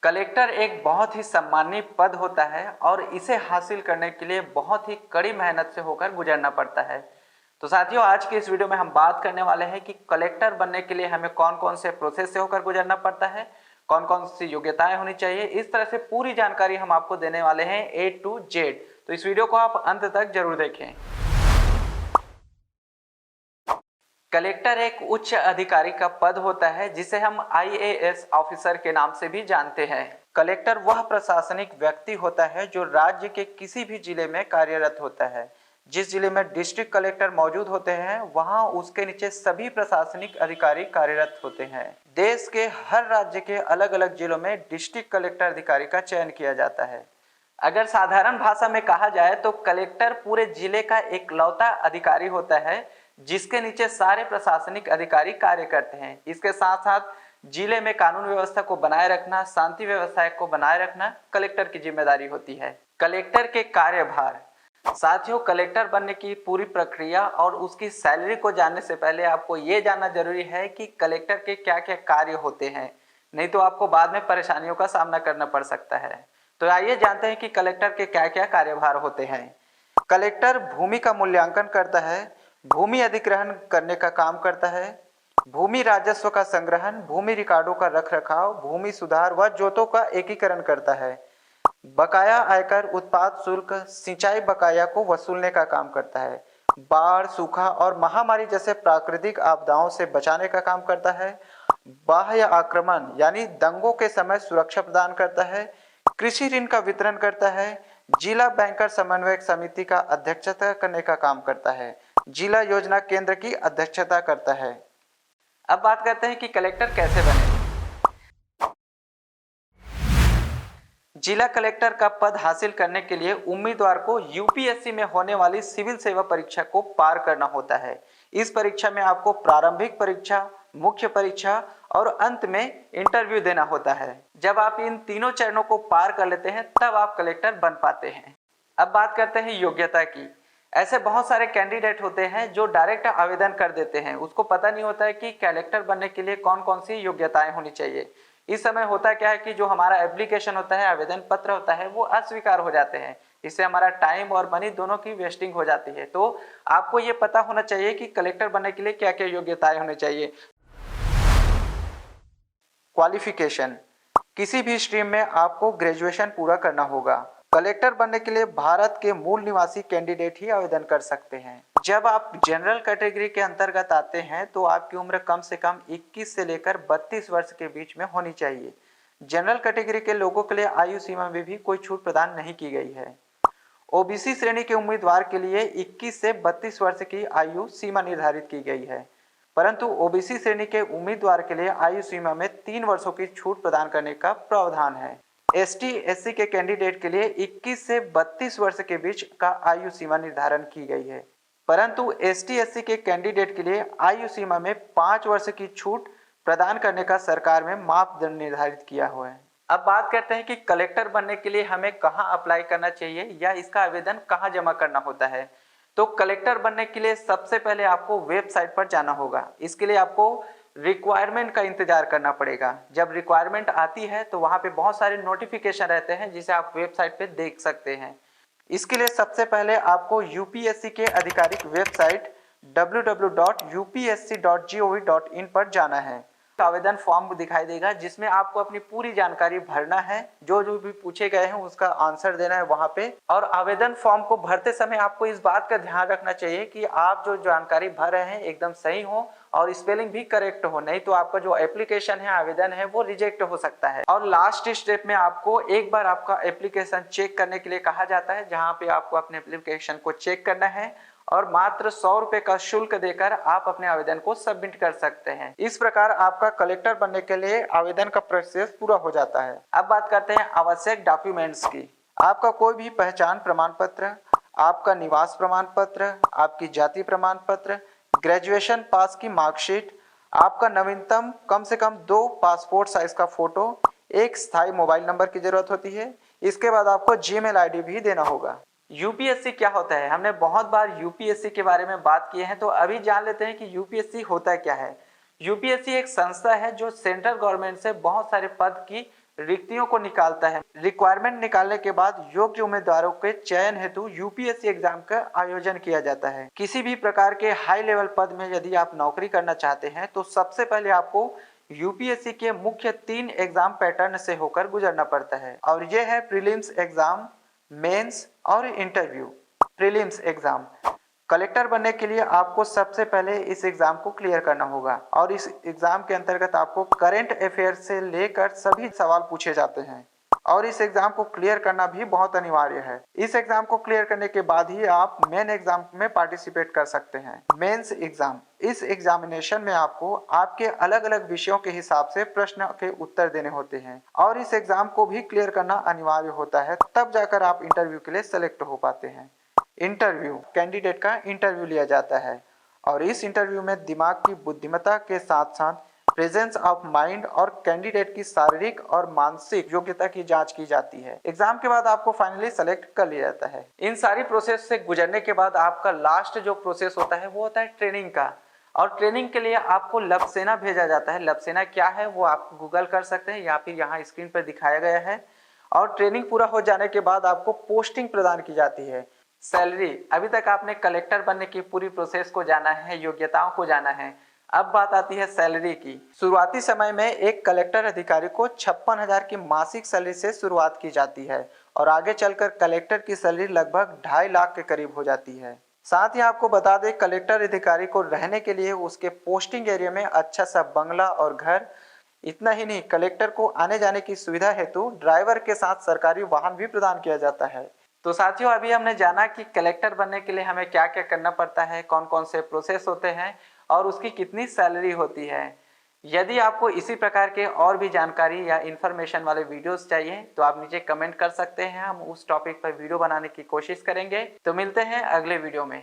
Collector एक बहुत ही सम्मानीय पद होता है और इसे हासिल करने के लिए बहुत ही कड़ी मेहनत से होकर गुजरना पड़ता है। तो साथियों, आज की इस वीडियो में हम बात करने वाले हैं कि कलेक्टर बनने के लिए हमें कौन कौन से प्रोसेस से होकर गुजरना पड़ता है, कौन कौन सी योग्यताएं होनी चाहिए। इस तरह से पूरी जानकारी हम आपको देने वाले हैं A to Z। तो इस वीडियो को आप अंत तक जरूर देखें। कलेक्टर एक उच्च अधिकारी का पद होता है जिसे हम IAS ऑफिसर के नाम से भी जानते हैं। कलेक्टर वह प्रशासनिक व्यक्ति होता है जो राज्य के किसी भी जिले में कार्यरत होता है। जिस जिले में डिस्ट्रिक्ट कलेक्टर मौजूद होते हैं वहां उसके नीचे सभी प्रशासनिक अधिकारी कार्यरत होते हैं। देश के हर राज्य के अलग अलग जिलों में डिस्ट्रिक्ट कलेक्टर अधिकारी का चयन किया जाता है। अगर साधारण भाषा में कहा जाए तो कलेक्टर पूरे जिले का एकलौता अधिकारी होता है जिसके नीचे सारे प्रशासनिक अधिकारी कार्य करते हैं। इसके साथ साथ जिले में कानून व्यवस्था को बनाए रखना, शांति व्यवस्था को बनाए रखना कलेक्टर की जिम्मेदारी होती है। कलेक्टर के कार्यभार। साथियों, कलेक्टर बनने की पूरी प्रक्रिया और उसकी सैलरी को जानने से पहले आपको ये जानना जरूरी है कि कलेक्टर के क्या क्या कार्य होते हैं, नहीं तो आपको बाद में परेशानियों का सामना करना पड़ सकता है। तो आइए जानते हैं कि कलेक्टर के क्या क्या कार्यभार होते हैं। कलेक्टर भूमि का मूल्यांकन करता है, भूमि अधिग्रहण करने का काम करता है, भूमि राजस्व का संग्रहण, भूमि रिकॉर्डों का रखरखाव, भूमि सुधार व जोतों का एकीकरण करता है, बकाया आयकर, उत्पाद शुल्क, सिंचाई बकाया को वसूलने का काम करता है, बाढ़, सूखा और महामारी जैसे प्राकृतिक आपदाओं से बचाने का काम करता है, बाह्य आक्रमण यानी दंगों के समय सुरक्षा प्रदान करता है, कृषि ऋण का वितरण करता है, जिला बैंकर समन्वयक समिति का अध्यक्षता करने का काम करता है, जिला योजना केंद्र की अध्यक्षता करता है। अब बात करते हैं कि कलेक्टर कैसे बने। जिला कलेक्टर का पद हासिल करने के लिए उम्मीदवार को यूपीएससी में होने वाली सिविल सेवा परीक्षा को पार करना होता है। इस परीक्षा में आपको प्रारंभिक परीक्षा, मुख्य परीक्षा और अंत में इंटरव्यू देना होता है। जब आप इन तीनों चरणों को पार कर लेते हैं तब आप कलेक्टर बन पाते हैं। अब बात करते हैं योग्यता की। ऐसे बहुत सारे कैंडिडेट होते हैं जो डायरेक्ट आवेदन कर देते हैं, उसको पता नहीं होता है कि कलेक्टर बनने के लिए कौन कौन सी योग्यताएं होनी चाहिए। इस समय होता क्या है कि जो हमारा एप्लीकेशन होता है, आवेदन पत्र होता है, वो अस्वीकार हो जाते हैं। इससे हमारा टाइम और मनी दोनों की वेस्टिंग हो जाती है। तो आपको ये पता होना चाहिए कि कलेक्टर बनने के लिए क्या क्या योग्यताएं होनी चाहिए। क्वालिफिकेशन। किसी भी स्ट्रीम में आपको ग्रेजुएशन पूरा करना होगा। कलेक्टर बनने के लिए भारत के मूल निवासी कैंडिडेट ही आवेदन कर सकते हैं। जब आप जनरल कैटेगरी के अंतर्गत आते हैं तो आपकी उम्र कम से कम 21 से लेकर 32 वर्ष के बीच में होनी चाहिए। जनरल कैटेगरी के लोगों के लिए आयु सीमा में भी कोई छूट प्रदान नहीं की गई है। ओबीसी श्रेणी के उम्मीदवार के लिए 21 से 32 वर्ष की आयु सीमा निर्धारित की गई है, परंतु ओबीसी श्रेणी के उम्मीदवार के लिए आयु सीमा में 3 वर्षों की छूट प्रदान करने का प्रावधान है। एसटी एससी के कैंडिडेट के लिए 21 से 32 वर्ष के बीच का आयु सीमा निर्धारण की गई है, परंतु एसटी एससी के कैंडिडेट के लिए आयु सीमा में 5 वर्ष की छूट प्रदान करने का सरकार में मापदंड निर्धारित किया हुआ है। अब बात करते हैं कि कलेक्टर बनने के लिए हमें कहां अप्लाई करना चाहिए या इसका आवेदन कहां जमा करना होता है। तो कलेक्टर बनने के लिए सबसे पहले आपको वेबसाइट पर जाना होगा। इसके लिए आपको रिक्वायरमेंट का इंतजार करना पड़ेगा। जब रिक्वायरमेंट आती है तो वहां पे बहुत सारे नोटिफिकेशन रहते हैं जिसे आप वेबसाइट पे देख सकते हैं। इसके लिए सबसे पहले आपको यूपीएससी के आधिकारिक वेबसाइट www.upsc.gov.in पर जाना है। आवेदन फॉर्म दिखाई देगा जिसमें आपको अपनी पूरी जानकारी भरना है, जो जो भी पूछे गए हैं उसका आंसर देना है वहां पे। और आवेदन फॉर्म को भरते समय आपको इस बात का ध्यान रखना चाहिए कि आप जो जानकारी भर रहे हैं एकदम सही हो और स्पेलिंग भी करेक्ट हो, नहीं तो आपका जो एप्लीकेशन है, आवेदन है, वो रिजेक्ट हो सकता है। और लास्ट स्टेप में आपको एक बार आपका एप्लीकेशन चेक करने के लिए कहा जाता है, जहां पे आपको अपने एप्लीकेशन को चेक करना है और मात्र 100 रुपए का शुल्क देकर आप अपने आवेदन को सबमिट कर सकते हैं। इस प्रकार आपका कलेक्टर बनने के लिए आवेदन का प्रोसेस पूरा हो जाता है। अब बात करते हैं आवश्यक डॉक्यूमेंट्स की। आपका कोई भी पहचान प्रमाण पत्र, आपका निवास प्रमाण पत्र, आपकी जाति प्रमाण पत्र, ग्रेजुएशन पास की मार्कशीट, आपका नवीनतम कम से कम 2 पासपोर्ट साइज का फोटो, एक स्थायी मोबाइल नंबर की जरूरत होती है। इसके बाद आपको जीमेल आईडी भी देना होगा। यूपीएससी क्या होता है, हमने बहुत बार यूपीएससी के बारे में बात की है, तो अभी जान लेते हैं कि यूपीएससी होता क्या है। यूपीएससी एक संस्था है जो सेंट्रल गवर्नमेंट से बहुत सारे पद की रिक्तियों को निकालता है। रिक्वायरमेंट निकालने के बाद योग्य उम्मीदवारों के चयन हेतु यूपीएससी एग्जाम का आयोजन किया जाता है। किसी भी प्रकार के हाई लेवल पद में यदि आप नौकरी करना चाहते हैं तो सबसे पहले आपको यूपीएससी के मुख्य 3 एग्जाम पैटर्न से होकर गुजरना पड़ता है और ये है प्रीलिम्स एग्जाम, मेंस और इंटरव्यू। प्रीलिम्स एग्जाम, कलेक्टर बनने के लिए आपको सबसे पहले इस एग्जाम को क्लियर करना होगा और इस एग्जाम के अंतर्गत आपको करंट अफेयर से लेकर सभी सवाल पूछे जाते हैं और इस एग्जाम को क्लियर करना भी बहुत अनिवार्य है। इस एग्जाम को क्लियर करने के बाद ही आप मेन एग्जाम में पार्टिसिपेट कर सकते हैं। मेंस एग्जाम, इस एग्जामिनेशन में आपको आपके अलग अलग विषयों के हिसाब से प्रश्न के उत्तर देने होते हैं और इस एग्जाम को भी क्लियर करना अनिवार्य होता है, तब जाकर आप इंटरव्यू के लिए सेलेक्ट हो पाते हैं। इंटरव्यू, कैंडिडेट का इंटरव्यू लिया जाता है और इस इंटरव्यू में दिमाग की बुद्धिमत्ता के साथ साथ प्रेजेंस ऑफ माइंड और कैंडिडेट की शारीरिक और मानसिक योग्यता की जांच की जाती है। एग्जाम के बाद आपको फाइनली सेलेक्ट कर लिया जाता है। इन सारी प्रोसेस से गुजरने के बाद आपका लास्ट जो प्रोसेस होता है वो होता है ट्रेनिंग का और ट्रेनिंग के लिए आपको लपसेना भेजा जाता है। लपसेना क्या है वो आप गूगल कर सकते हैं या फिर यहाँ स्क्रीन पर दिखाया गया है। और ट्रेनिंग पूरा हो जाने के बाद आपको पोस्टिंग प्रदान की जाती है। सैलरी, अभी तक आपने कलेक्टर बनने की पूरी प्रोसेस को जाना है, योग्यताओं को जाना है। अब बात आती है सैलरी की। शुरुआती समय में एक कलेक्टर अधिकारी को 56,000 की मासिक सैलरी से शुरुआत की जाती है और आगे चलकर कलेक्टर की सैलरी लगभग 2.5 लाख के करीब हो जाती है। साथ ही आपको बता दें, कलेक्टर अधिकारी को रहने के लिए उसके पोस्टिंग एरिया में अच्छा सा बंगला और घर, इतना ही नहीं, कलेक्टर को आने जाने की सुविधा हेतु ड्राइवर के साथ सरकारी वाहन भी प्रदान किया जाता है। तो साथियों, अभी हमने जाना कि कलेक्टर बनने के लिए हमें क्या क्या करना पड़ता है, कौन कौन से प्रोसेस होते हैं और उसकी कितनी सैलरी होती है। यदि आपको इसी प्रकार के और भी जानकारी या इन्फॉर्मेशन वाले वीडियोस चाहिए तो आप नीचे कमेंट कर सकते हैं, हम उस टॉपिक पर वीडियो बनाने की कोशिश करेंगे। तो मिलते हैं अगले वीडियो में।